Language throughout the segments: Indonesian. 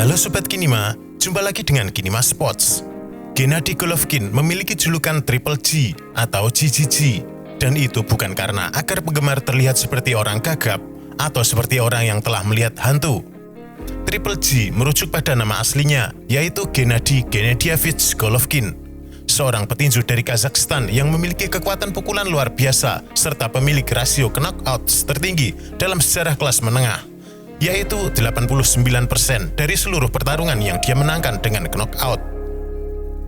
Halo Sobat Kinima, jumpa lagi dengan Kinima Sports. Gennady Golovkin memiliki julukan Triple G atau GGG, dan itu bukan karena agar penggemar terlihat seperti orang gagap atau seperti orang yang telah melihat hantu. Triple G merujuk pada nama aslinya, yaitu Gennady Gennadyevich Golovkin, seorang petinju dari Kazakhstan yang memiliki kekuatan pukulan luar biasa serta pemilik rasio knockouts tertinggi dalam sejarah kelas menengah, yaitu 89% dari seluruh pertarungan yang dia menangkan dengan knockout.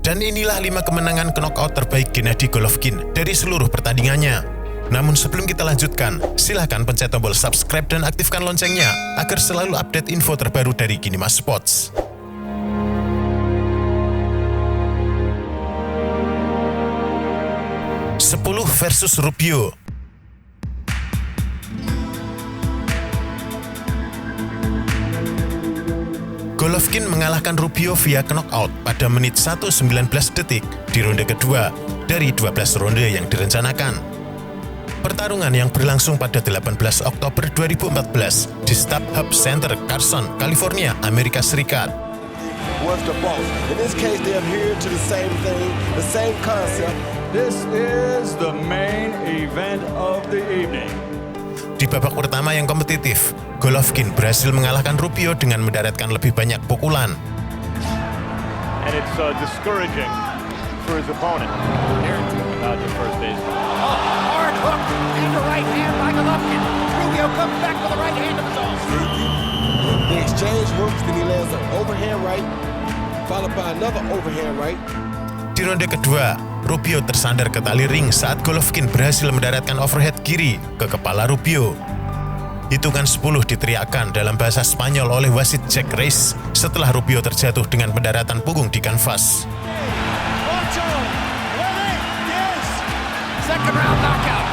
Dan inilah 5 kemenangan knockout terbaik Gennady Golovkin dari seluruh pertandingannya. Namun sebelum kita lanjutkan, silahkan pencet tombol subscribe dan aktifkan loncengnya agar selalu update info terbaru dari Kinima Sports. Sepuluh versus Rubio. Golovkin mengalahkan Rubio via knockout pada menit 1:19 detik di ronde kedua dari 12 ronde yang direncanakan. Pertarungan yang berlangsung pada 18 Oktober 2014 di StubHub Center, Carson, California, Amerika Serikat. Was the boss. In this case, they adhere to the same thing, the same concept. This is the main event of the evening. Di babak pertama yang kompetitif, Golovkin berhasil mengalahkan Rubio dengan mendaratkan lebih banyak pukulan. And it's discouraging for his opponent. The first base. Hard hook and the right hand by Golovkin. Rubio comes back with the right hand of his own. The exchange works, then he lands an overhand right, followed by another overhand right. Di ronde kedua, Rubio tersandar ke tali ring saat Golovkin berhasil mendaratkan overhead kiri ke kepala Rubio. Hitungan 10 diteriakkan dalam bahasa Spanyol oleh wasit Jack Reyes setelah Rubio terjatuh dengan pendaratan punggung di kanvas. Second round knockout.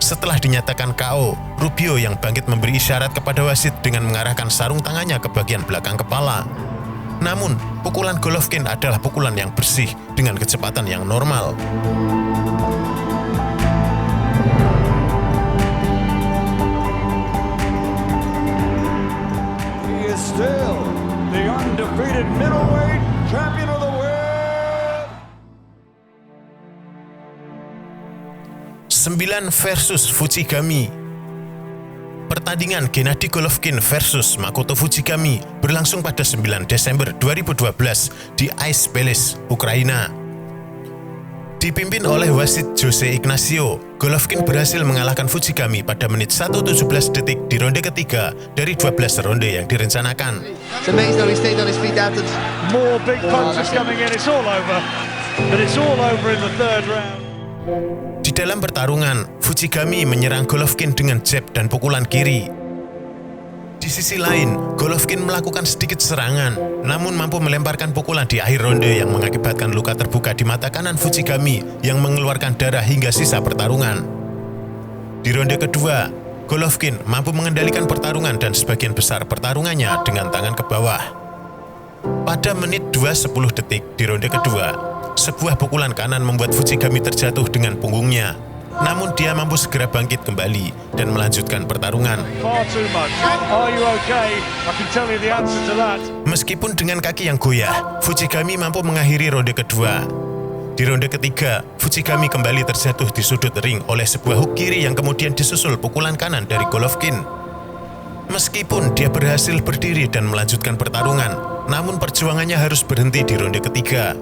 Setelah dinyatakan KO, Rubio yang bangkit memberi isyarat kepada wasit dengan mengarahkan sarung tangannya ke bagian belakang kepala. Namun, pukulan Golovkin adalah pukulan yang bersih dengan kecepatan yang normal. He is still the undefeated middleweight champion of the world. 9 versus Fujigami. Pertandingan Gennady Golovkin versus Makoto Fujigami berlangsung pada 9 Desember 2012 di Ice Palace, Ukraina. Dipimpin oleh wasit Jose Ignacio, Golovkin berhasil mengalahkan Fujigami pada menit 1:17 detik di ronde ketiga dari 12 ronde yang direncanakan. It's amazing how he stayed on his feet after. More big punches coming in. It's all over. But it's all over in the third round. Di dalam pertarungan, Fujigami menyerang Golovkin dengan jab dan pukulan kiri. Di sisi lain, Golovkin melakukan sedikit serangan, namun mampu melemparkan pukulan di akhir ronde yang mengakibatkan luka terbuka di mata kanan Fujigami yang mengeluarkan darah hingga sisa pertarungan. Di ronde kedua, Golovkin mampu mengendalikan pertarungan dan sebagian besar pertarungannya dengan tangan ke bawah. Pada menit 2:10 detik di ronde kedua, sebuah pukulan kanan membuat Fujigami terjatuh dengan punggungnya. Namun dia mampu segera bangkit kembali dan melanjutkan pertarungan. Far too much. Are you okay? I can tell you the answer to that. Meskipun dengan kaki yang goyah, Fujigami mampu mengakhiri ronde kedua. Di ronde ketiga, Fujigami kembali terjatuh di sudut ring oleh sebuah hook kiri yang kemudian disusul pukulan kanan dari Golovkin. Meskipun dia berhasil berdiri dan melanjutkan pertarungan, namun perjuangannya harus berhenti di ronde ketiga.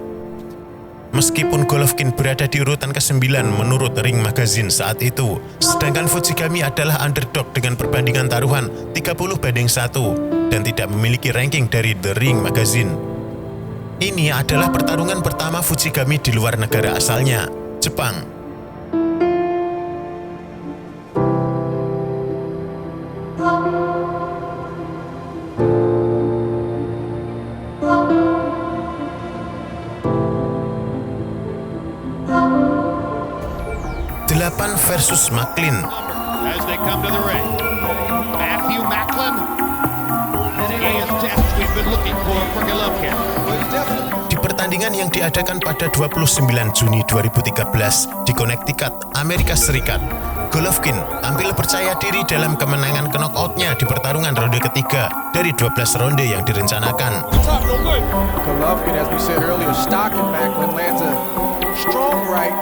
Meskipun Golovkin berada di urutan ke-9 menurut Ring Magazine saat itu, sedangkan Fujigami adalah underdog dengan perbandingan taruhan 30-1 dan tidak memiliki ranking dari The Ring Magazine. Ini adalah pertarungan pertama Fujigami di luar negara asalnya, Jepang. Versus Macklin. As they come to the ring, Matthew Macklin. He is test we've been looking for Golovkin. Di pertandingan yang diadakan pada 29 Juni 2013 di Connecticut, Amerika Serikat, Golovkin tampil percaya diri dalam kemenangan knockout-nya di pertarungan ronde ketiga dari 12 ronde yang direncanakan. Golovkin, as we said earlier, stalking Macklin, lands a strong right.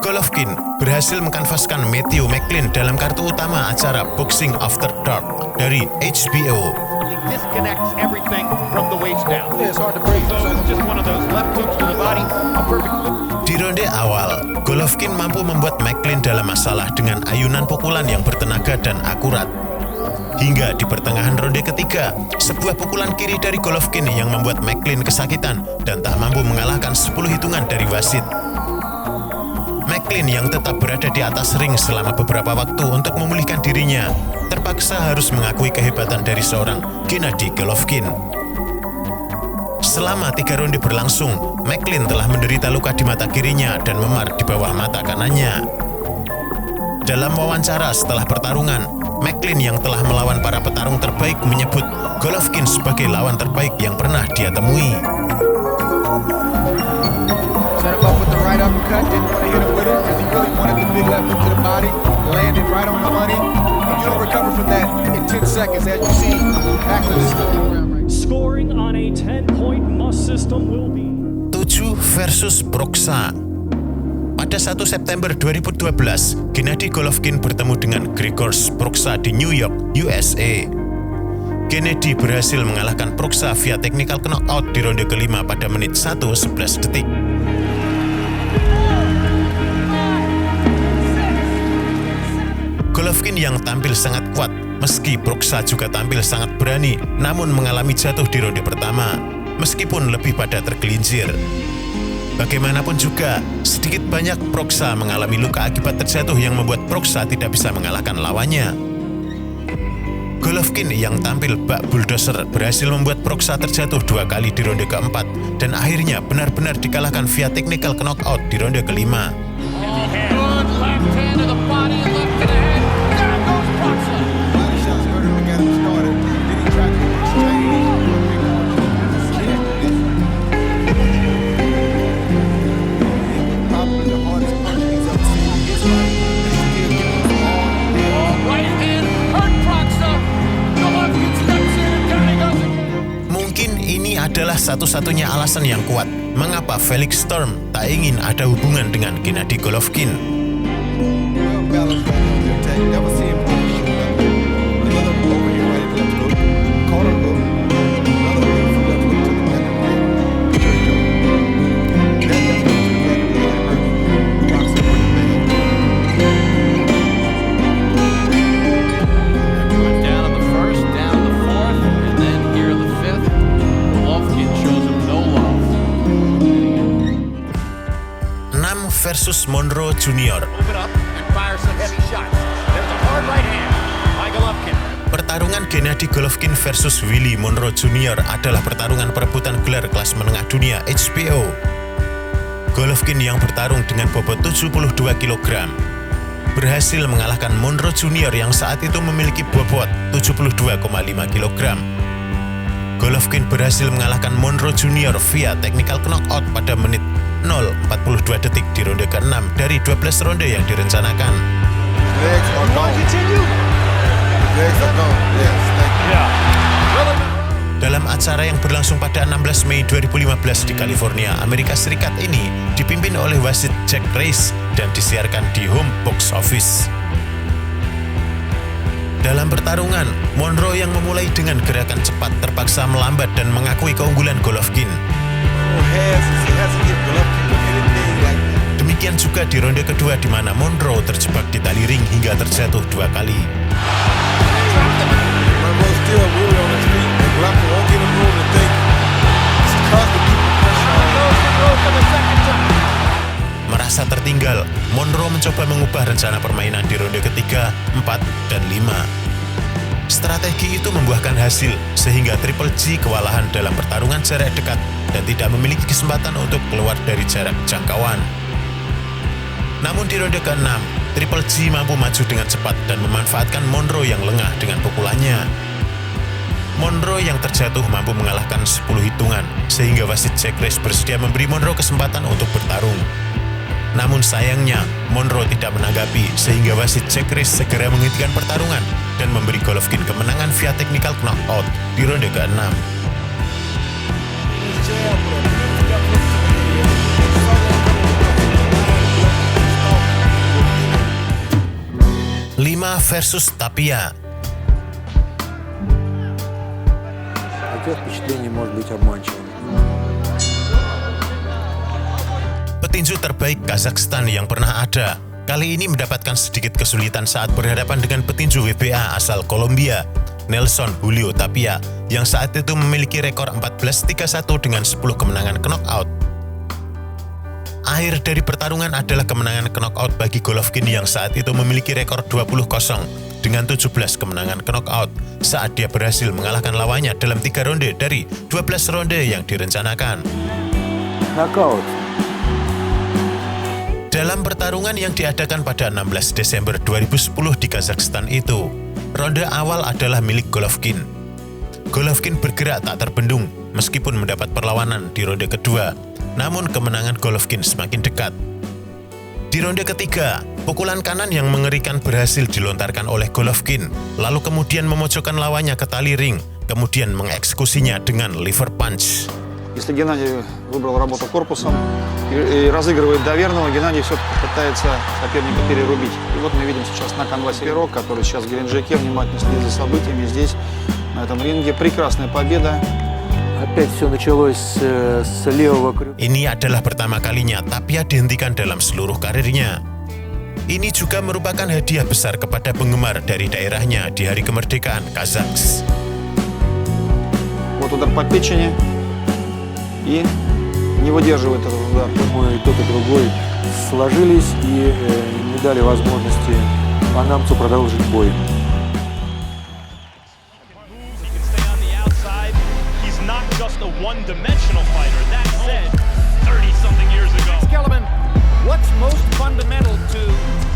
Golovkin berhasil mengkanvaskan Matthew Macklin dalam kartu utama acara Boxing After Dark dari HBO. Disconnects everything from the waist down. Yeah, it's hard to break. So it's just one of those left hooks to the body, a perfect flip. Di ronde awal, Golovkin mampu membuat Macklin dalam masalah dengan ayunan pukulan yang bertenaga dan akurat. Hingga di pertengahan ronde ketiga, sebuah pukulan kiri dari Golovkin yang membuat Macklin kesakitan dan tak mampu mengalahkan 10 hitungan dari wasit. Macklin yang tetap berada di atas ring selama beberapa waktu untuk memulihkan dirinya, terpaksa harus mengakui kehebatan dari seorang Gennady Golovkin. Selama 3 ronde berlangsung, Macklin telah menderita luka di mata kirinya dan memar di bawah mata kanannya. Dalam wawancara setelah pertarungan, Macklin yang telah melawan para petarung terbaik menyebut Golovkin sebagai lawan terbaik yang pernah dia temui. Set him up with the right uppercut, didn't want to hit him with it because he really wanted the big left hook to the body, landed right on the money, and you don't recover from that in 10 seconds. As you see, Macklin is still on the ground right now. Scoring on a 10-point must system will be 7 versus Proksa. Pada 1 September 2012, Gennady Golovkin bertemu dengan Grzegorz Proksa di New York, USA. Gennady berhasil mengalahkan Proksa via technical knockout di ronde kelima pada menit 1:11 detik. Golovkin yang tampil sangat kuat, meski Proksa juga tampil sangat berani, namun mengalami jatuh di ronde pertama, meskipun lebih pada tergelincir. Bagaimanapun juga, sedikit banyak Proksa mengalami luka akibat terjatuh yang membuat Proksa tidak bisa mengalahkan lawannya. Golovkin yang tampil bak bulldozer berhasil membuat Proksa terjatuh 2 kali di ronde keempat dan akhirnya benar-benar dikalahkan via technical knockout di ronde kelima. Good left hand to the body and left to the head. There goes Proksa. Body shots hurt him to get him started. Then he tried to exchange. Probably the hardest punch he's ever seen in his life. And he still giving us all. Right hand hurt Proksa. Golovkin steps in and down he goes again. Mungkin ini adalah satu-satunya alasan yang kuat mengapa Felix Sturm tak ingin ada hubungan dengan Gennady Golovkin. Well balanced right on the attack. Never see him overshoot up. Another overhand right left hook. Caught a hook. Another beautiful left hook to the back of the head. There you go. That left hook to the back of the head hurt. Proksa pretty bad. Went down in the first, down the fourth, and then here in the fifth. Golovkin shows him no love. 6 versus Monroe Jr. Move it up and fire some heavy shots. There's a hard right hand by Golovkin. Pertarungan Gennady Golovkin versus Willie Monroe Jr. adalah pertarungan perebutan gelar kelas menengah dunia HBO. Golovkin yang bertarung dengan bobot 72 kg berhasil mengalahkan Monroe Jr. yang saat itu memiliki bobot 72,5 kg. Golovkin berhasil mengalahkan Monroe Jr. via technical knockout pada menit 0:42 detik di ronde ke-6 dari 12 ronde yang direncanakan. Legs are gone. Legs are gone. Yes, thank you. Dalam acara yang berlangsung pada 16 Mei 2015 di California, Amerika Serikat ini dipimpin oleh wasit Jack Rice dan disiarkan di home box office. Dalam pertarungan, Monroe yang memulai dengan gerakan cepat terpaksa melambat dan mengakui keunggulan Golovkin. Demikian juga di ronde kedua di mana Monroe terjebak di tali ring hingga terjatuh 2 kali. Monroe still really on his feet. And Golovkin won't get him room to think. It's caused the people pressure. Merasa tertinggal, Monroe mencoba mengubah rencana permainan di ronde ketiga, 4, dan 5. Strategi itu membuahkan hasil sehingga Triple G kewalahan dalam pertarungan jarak dekat dan tidak memiliki kesempatan untuk keluar dari jarak jangkauan. Namun di ronde ke-6, Triple G mampu maju dengan cepat dan memanfaatkan Monroe yang lengah dengan pukulannya. Monroe yang terjatuh mampu mengalahkan 10 hitungan sehingga wasit Jack Rice bersedia memberi Monroe kesempatan untuk bertarung. Namun sayangnya, Monroe tidak menanggapi sehingga wasit Jack Rice segera menghentikan pertarungan dan memberi Golovkin kemenangan via technical knockout di ronde ke-6. Lima versus Tapia. Впечатление может быть обманчивым. Petinju terbaik Kazakhstan yang pernah ada, kali ini mendapatkan sedikit kesulitan saat berhadapan dengan petinju WBA asal Kolombia, Nelson Julio Tapia, yang saat itu memiliki rekor 14-31 dengan 10 kemenangan knockout. Akhir dari pertarungan adalah kemenangan knockout bagi Golovkin yang saat itu memiliki rekor 20-0 dengan 17 kemenangan knockout saat dia berhasil mengalahkan lawannya dalam 3 ronde dari 12 ronde yang direncanakan. Нокаут. Dalam pertarungan yang diadakan pada 16 Desember 2010 di Kazakhstan itu, ronde awal adalah milik Golovkin. Golovkin bergerak tak terbendung meskipun mendapat perlawanan di ronde kedua, namun kemenangan Golovkin semakin dekat. Di ronde ketiga, pukulan kanan yang mengerikan berhasil dilontarkan oleh Golovkin, lalu kemudian memojokkan lawannya ke tali ring, kemudian mengeksekusinya dengan liver punch. Если Геннадий выбрал работу корпусом и разыгрывает доверного, Геннадий все-таки пытается соперника перерубить. И вот мы видим сейчас на канвасе Пирог, который сейчас в Геленджике внимательно следит за событиями. Здесь, на этом ринге, прекрасная победа. Опять все началось с левого крюка. Ini adalah pertama kalinya Tapia dihentikan dalam seluruh karirnya. Ini juga merupakan hadiah besar kepada penggemar dari daerahnya di hari kemerdekaan Kazaks. Вот удар по печени. И не выдерживает этот удар. И тот, и другой сложились и не дали возможности панамцу продолжить бой. He's not just a one-dimensional fighter. That said, 30-something years ago. Kellerman, what's most fundamental to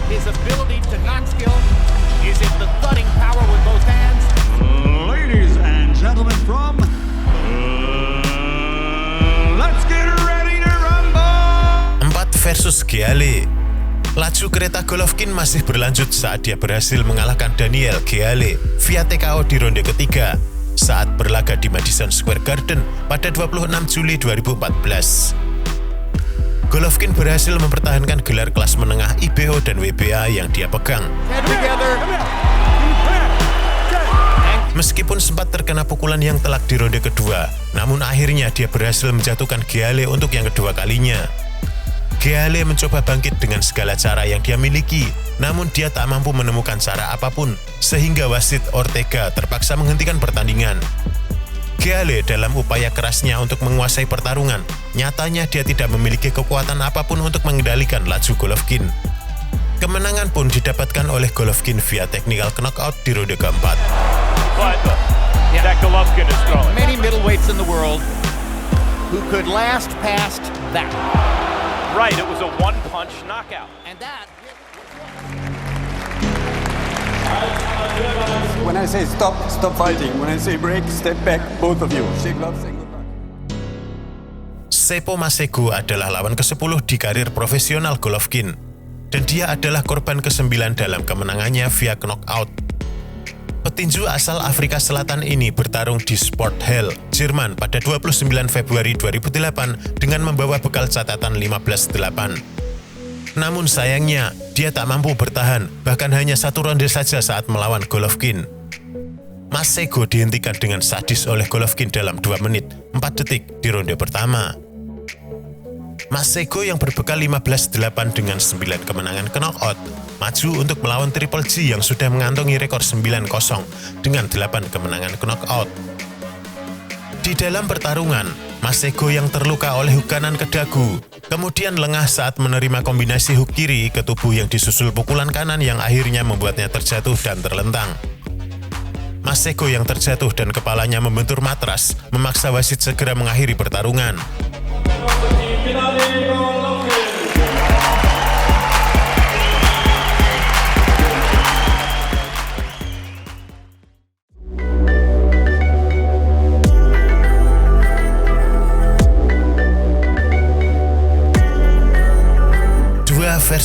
his ability to knock skill? Is it the thudding power with both hands? Ladies and gentlemen from... let's get ready to rumble! 4 versus Geale. Laju kereta Golovkin masih berlanjut saat dia berhasil mengalahkan Daniel Geale via TKO di ronde ketiga saat berlaga di Madison Square Garden pada 26 Juli 2014. Golovkin berhasil mempertahankan gelar kelas menengah IBO dan WBA yang dia pegang. Meskipun sempat terkena pukulan yang telak di ronde kedua, namun akhirnya dia berhasil menjatuhkan Geale untuk yang kedua kalinya. Geale mencoba bangkit dengan segala cara yang dia miliki, namun dia tak mampu menemukan cara apapun, sehingga wasit Ortega terpaksa menghentikan pertandingan. Geale dalam upaya kerasnya untuk menguasai pertarungan, nyatanya dia tidak memiliki kekuatan apapun untuk mengendalikan laju Golovkin. Kemenangan pun didapatkan oleh Golovkin via technical knockout di ronde keempat. That Golovkin is throwing. Many middleweights in the world who could last past that. Right, it was a one-punch knockout. And that... When I say stop, stop fighting. When I say break, step back, both of you. Shake gloves, say goodbye. Seppo Masego adalah lawan ke-10 di karir profesional Golovkin, dan dia adalah korban ke-9 dalam kemenangannya via knockout. Petinju asal Afrika Selatan ini bertarung di Sport Hell, Jerman pada 29 Februari 2008 dengan membawa bekal catatan 15-8. Namun sayangnya, dia tak mampu bertahan, bahkan hanya 1 ronde saja saat melawan Golovkin. Masego dihentikan dengan sadis oleh Golovkin dalam 2 menit 4 detik di ronde pertama. Masego yang berbekal 15-8 dengan 9 kemenangan knockout, maju untuk melawan Triple G yang sudah mengantongi rekor 9-0 dengan 8 kemenangan knockout. Di dalam pertarungan, Masego yang terluka oleh hook kanan ke dagu, kemudian lengah saat menerima kombinasi hook kiri ke tubuh yang disusul pukulan kanan yang akhirnya membuatnya terjatuh dan terlentang. Masego yang terjatuh dan kepalanya membentur matras memaksa wasit segera mengakhiri pertarungan.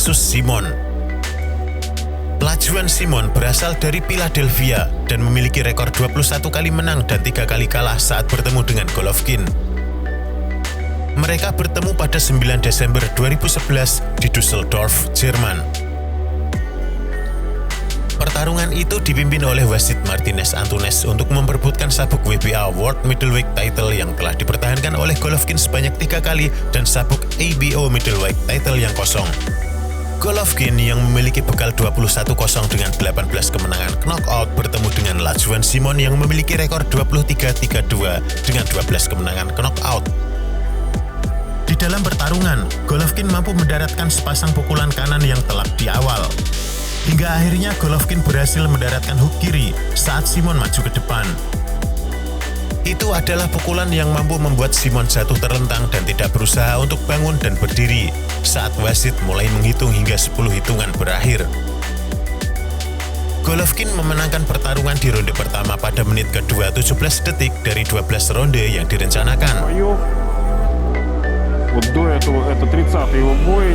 versus Simon. Lajuan Simon berasal dari Philadelphia dan memiliki rekor 21 kali menang dan 3 kali kalah saat bertemu dengan Golovkin. Mereka bertemu pada 9 Desember 2011 di Düsseldorf, Jerman. Pertarungan itu dipimpin oleh wasit Martínez Antúnez untuk memperebutkan sabuk WBA World Middleweight Title yang telah dipertahankan oleh Golovkin sebanyak 3 kali dan sabuk ABO Middleweight Title yang kosong. Golovkin yang memiliki bekal 21-0 dengan 18 kemenangan knockout bertemu dengan lajuan Simon yang memiliki rekor 23-32 dengan 12 kemenangan knockout. Di dalam pertarungan, Golovkin mampu mendaratkan sepasang pukulan kanan yang telak di awal. Hingga akhirnya Golovkin berhasil mendaratkan hook kiri saat Simon maju ke depan. Itu adalah pukulan yang mampu membuat Simon jatuh terlentang dan tidak berusaha untuk bangun dan berdiri saat wasit mulai menghitung hingga 10 hitungan berakhir. Golovkin memenangkan pertarungan di ronde pertama pada menit kedua 17 detik dari 12 ronde yang direncanakan. Вот до этого это 30-й его бой.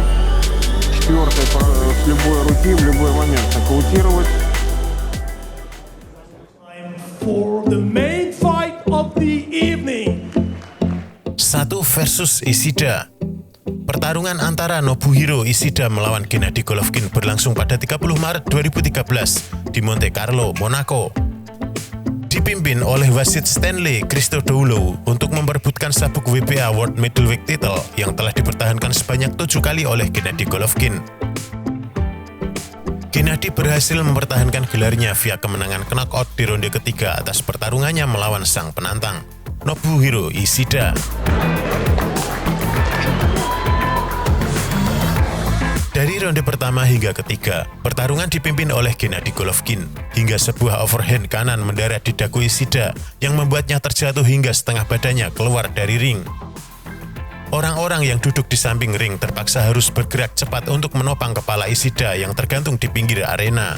4-й с любой руки в любой момент нокаутировать. For the main fight of the evening. 1 versus Ishida. Pertarungan antara Nobuhiro Ishida melawan Gennady Golovkin berlangsung pada 30 Maret 2013 di Monte Carlo, Monaco. Dipimpin oleh wasit Stanley Christodoulou untuk memperebutkan sabuk WBA World Middleweight Title yang telah dipertahankan sebanyak 7 kali oleh Gennady Golovkin. Gennady berhasil mempertahankan gelarnya via kemenangan knockout di ronde ketiga atas pertarungannya melawan sang penantang, Nobuhiro Ishida. Dari ronde pertama hingga ketiga, pertarungan dipimpin oleh Gennady Golovkin hingga sebuah overhand kanan mendarat di dagu Ishida yang membuatnya terjatuh hingga setengah badannya keluar dari ring. Orang-orang yang duduk di samping ring terpaksa harus bergerak cepat untuk menopang kepala Ishida yang tergantung di pinggir arena.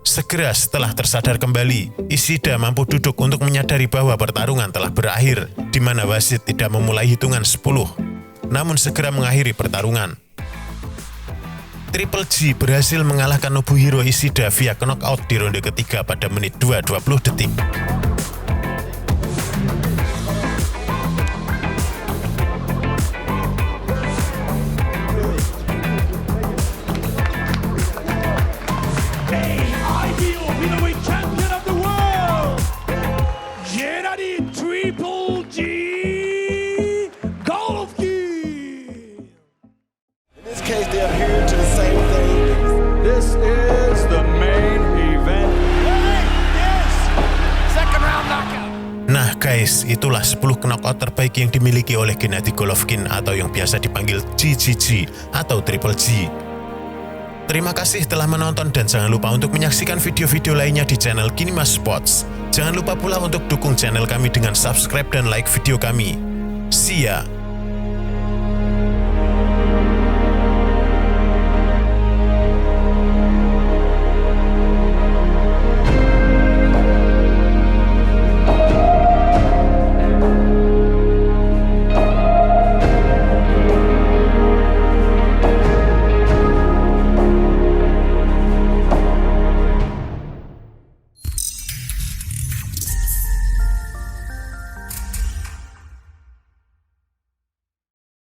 Segera setelah tersadar kembali, Ishida mampu duduk untuk menyadari bahwa pertarungan telah berakhir, di mana wasit tidak memulai hitungan 10. Namun segera mengakhiri pertarungan. Triple G berhasil mengalahkan Nobuhiro Ishida via knockout di ronde ketiga pada menit 2:20 detik. IBO Middleweight Champion of the World, Gennady Triple G Golovkin. In this case, they adhere to the same thing. This is the main event. Yes! Second round knockout. Nah guys, itulah 10 knockout terbaik yang dimiliki oleh Gennady Golovkin atau yang biasa dipanggil GGG atau Triple G. Terima kasih telah menonton dan jangan lupa untuk menyaksikan video-video lainnya di channel Kinema Sports. Jangan lupa pula untuk dukung channel kami dengan subscribe dan like video kami. See ya!